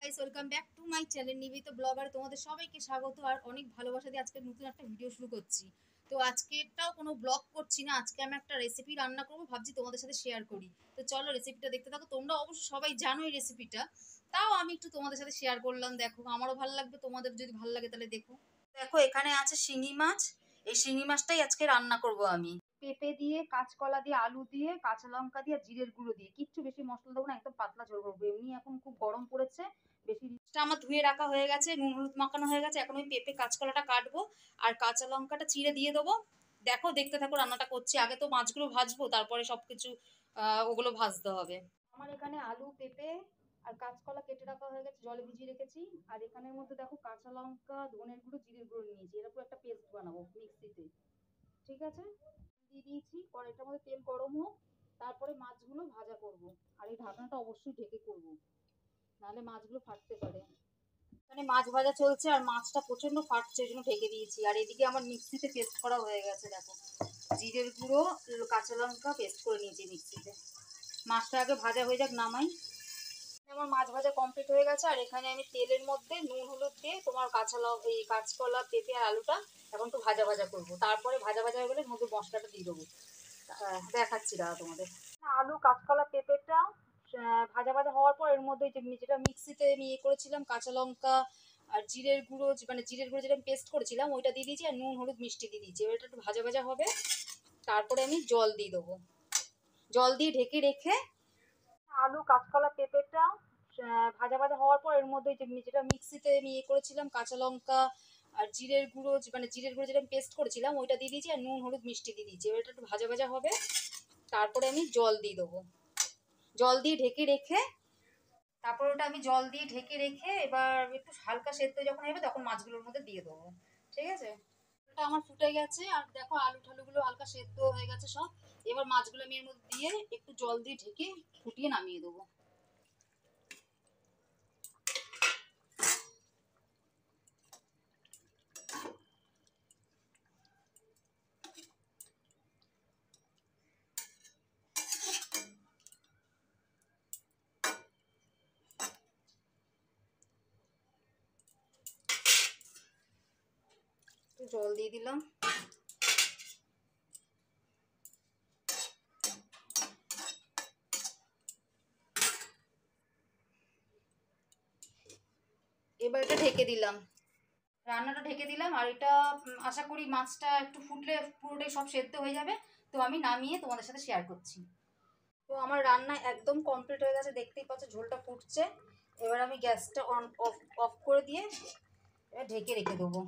Guys, welcome back to my channel নিবেদিত blogger. তোমাদের সবাইকে স্বাগত আর অনেক ভালোবাসা দিয়ে আজকে নতুন একটা ভিডিও শুরু করছি। তো আজকেরটাও কোনো ব্লগ করছি না, আজকে আমি একটা রেসিপি রান্না করবো, ভাবছি তোমাদের সাথে শেয়ার করি। তো চলো রেসিপিটা দেখতে থাকো। তোমরা অবশ্য সবাই জানো এই রেসিপিটা, তাও আমি একটু তোমাদের সাথে শেয়ার করলাম। দেখো, আমারও ভালো লাগবে, তোমাদের যদি ভালো লাগে তাহলে দেখো। দেখো, এখানে আছে শিঙি মাছ। এই শিঙি মাছটাই আজকে রান্না করব আমি। পেঁপে দিয়ে, কাঁচকলা দিয়ে, আলু দিয়ে, কাঁচা লঙ্কা দিয়ে, জিরের গুঁড়ো দিয়ে, কিচ্ছু বেশি মশলা দেবো না, একদম পাতলা ঝোল করবো। এমনি এখন খুব গরম পড়েছে, বেশি রিচটা আমার ধুয়ে রাখা হয়ে গেছে, নুন হলুদ মাখানো হয়ে গেছে। এখন আমি পেঁপে কাঁচকলাটা কাটবো আর কাঁচা লঙ্কাটা চিড়ে দিয়ে দেবো। দেখো, দেখতে থাকো রান্নাটা করছি। আগে তো মাছগুলো ভাজবো, তারপরে সবকিছু ওগুলো ভাজতে হবে। আমার এখানে আলু, পেঁপে আর কাঁচকলা কেটে রাখা হয়ে গেছে, জলে ভিজিয়ে রেখেছি। আর এখানের মধ্যে দেখো কাঁচা লঙ্কা, ধনের গুঁড়ো, জিরের গুঁড়ো নিয়েছি। এরকম একটা পেস্ট বানাবো মিক্সিতে। ঠিক আছে, দিয়ে দিয়েছি। কড়াইটার মধ্যে তেল গরম হোক, তারপরে মাছগুলো ভাজা করব। আর এই ঢাকনাটা অবশ্যই ঢেকে করব, নাহলে মাছগুলো ফাটতে পারে। মানে মাছ ভাজা চলছে আর মাছটা প্রচন্ড ফাটছে, ওই জন্য ঢেকে দিয়েছি। আর এদিকে আমার মিক্সিতে পেস্ট করা হয়ে গেছে। দেখো, জিরের গুঁড়ো, কাঁচা লঙ্কা পেস্ট করে নিয়েছি মিক্সিতে। মাছটা আগে ভাজা হয়ে যাক, নামাই। আমার মাছ ভাজা কমপ্লিট হয়ে গেছে। আর এখানে আমি তেলের মধ্যে নুন হলুদ দিয়ে তোমার এই কাঁচকলা, পেঁপে আর আলুটা এখন একটু ভাজা ভাজা করবো। তারপরে ভাজা ভাজা হয়ে গেলে মধ্যে মশলাটা দিয়ে দেবো। দেখাচ্ছি দাঁড়া তোমাদের। আলু, কাঁচকলা, পেঁপেটা ভাজা ভাজা হওয়ার পর এর মধ্যে যেটা মিক্সিতে আমি ইয়ে করেছিলাম, কাঁচা লঙ্কা আর জিরের গুঁড়ো, মানে জিরের গুঁড়ো যেটা আমি পেস্ট করেছিলাম ওইটা দিয়ে দিয়েছি। আর নুন হলুদ মিষ্টি দিয়ে দিয়েছি। এবার একটু ভাজা ভাজা হবে, তারপরে আমি জল দিয়ে দেবো। জল দিয়ে ঢেকে রেখে আলু, কাঁচকলা, পেঁপেটা ভাজা ভাজা হওয়ার পর এর মধ্যে যেটা মিক্সিতে আমি ইয়ে করেছিলাম, কাঁচা লঙ্কা আর জিরের গুঁড়ো, মানে জিরের গুঁড়ো যেটা আমি পেস্ট করেছিলাম ওইটা দিয়ে দিয়েছি। আর নুন হলুদ মিষ্টি দিয়ে দিয়েছি। এবার একটু ভাজা ভাজা হবে, তারপরে আমি জল দিয়ে দেবো। জল দিয়ে ঢেকে রেখে তারপর ওটা আমি জল দিয়ে ঢেকে রেখে এবার একটু হালকা সেদ্ধ যখন হবে তখন মাছগুলোর মধ্যে দিয়ে দেবো। ঠিক আছে, ওটা আমার ফুটে গেছে। আর দেখো, আলু ঠালুগুলো হালকা সেদ্ধ হয়ে গেছে সব। এবার মাছগুলো আমি এর মধ্যে দিয়ে একটু জল দিয়ে ঢেকে ফুটিয়ে নামিয়ে দেবো। একটু জল দিয়ে দিলাম। এবার এটা ঢেকে দিলাম, রান্নাটা ঢেকে দিলাম। আর এটা আশা করি মাছটা একটু ফুটলে পুরোটাই সব সেদ্ধ হয়ে যাবে। তো আমি নামিয়ে তোমাদের সাথে শেয়ার করছি। তো আমার রান্না একদম কমপ্লিট হয়ে গেছে, দেখতেই পাচ্ছ ঝোলটা ফুটছে। এবার আমি গ্যাসটা অন অফ অফ করে দিয়ে এবার ঢেকে রেখে দেবো।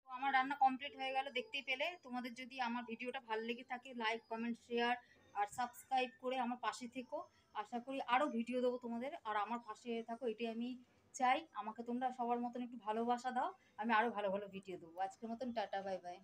তো আমার রান্না কমপ্লিট হয়ে গেল, দেখতেই পেলে। তোমাদের যদি আমার ভিডিওটা ভালো লেগে থাকে, লাইক, কমেন্ট, শেয়ার আর সাবস্ক্রাইব করে আমার পাশে থেকো। আশা করি আরও ভিডিও দেবো তোমাদের, আর আমার পাশে থাকো, এটাই আমি চাই। আমাকে তোমরা সবার মতন একটু ভালোবাসা দাও, আমি আরও ভালো ভালো ভিডিও দেবো। আজকের মতন টাটা, বাই বাই।